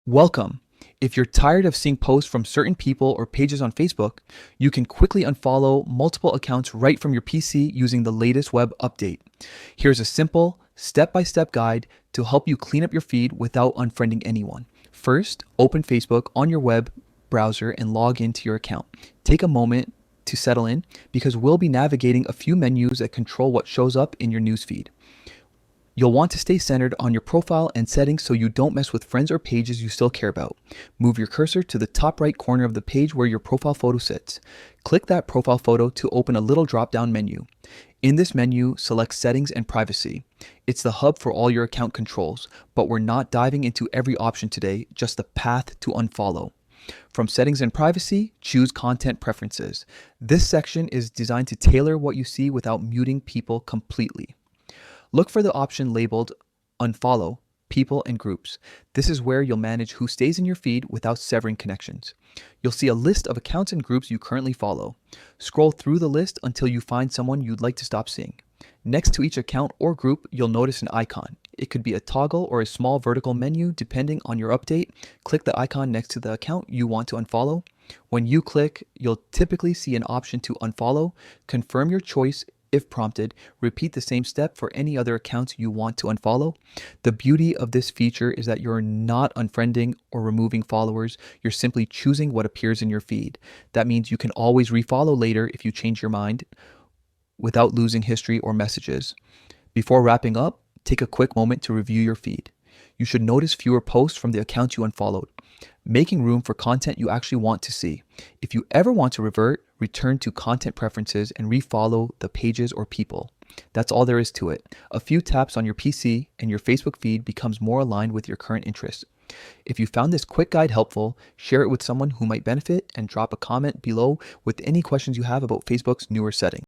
Welcome. If you're tired of seeing posts from certain people or pages on Facebook, you can quickly unfollow multiple accounts right from your PC using the latest web update. Here's a simple, step-by-step guide to help you clean up your feed without unfriending anyone. First, open Facebook on your web browser and log into your account. Take a moment to settle in because we'll be navigating a few menus that control what shows up in your newsfeed. You'll want to stay centered on your profile and settings so you don't mess with friends or pages you still care about. Move your cursor to the top right corner of the page where your profile photo sits. Click that profile photo to open a little drop-down menu. In this menu, select Settings and Privacy. It's the hub for all your account controls, but we're not diving into every option today, just the path to unfollow. From Settings and Privacy, choose Content Preferences. This section is designed to tailor what you see without muting people completely. Look for the option labeled Unfollow, People and Groups. This is where you'll manage who stays in your feed without severing connections. You'll see a list of accounts and groups you currently follow. Scroll through the list until you find someone you'd like to stop seeing. Next to each account or group, you'll notice an icon. It could be a toggle or a small vertical menu depending on your update. Click the icon next to the account you want to unfollow. When you click, you'll typically see an option to unfollow. Confirm your choice if prompted. Repeat the same step for any other accounts you want to unfollow. The beauty of this feature is that you're not unfriending or removing followers. You're simply choosing what appears in your feed. That means you can always refollow later if you change your mind without losing history or messages. Before wrapping up, take a quick moment to review your feed. You should notice fewer posts from the accounts you unfollowed, making room for content you actually want to see. If you ever want to revert, return to content preferences and refollow the pages or people. That's all there is to it. A few taps on your PC and your Facebook feed becomes more aligned with your current interests. If you found this quick guide helpful, share it with someone who might benefit and drop a comment below with any questions you have about Facebook's newer settings.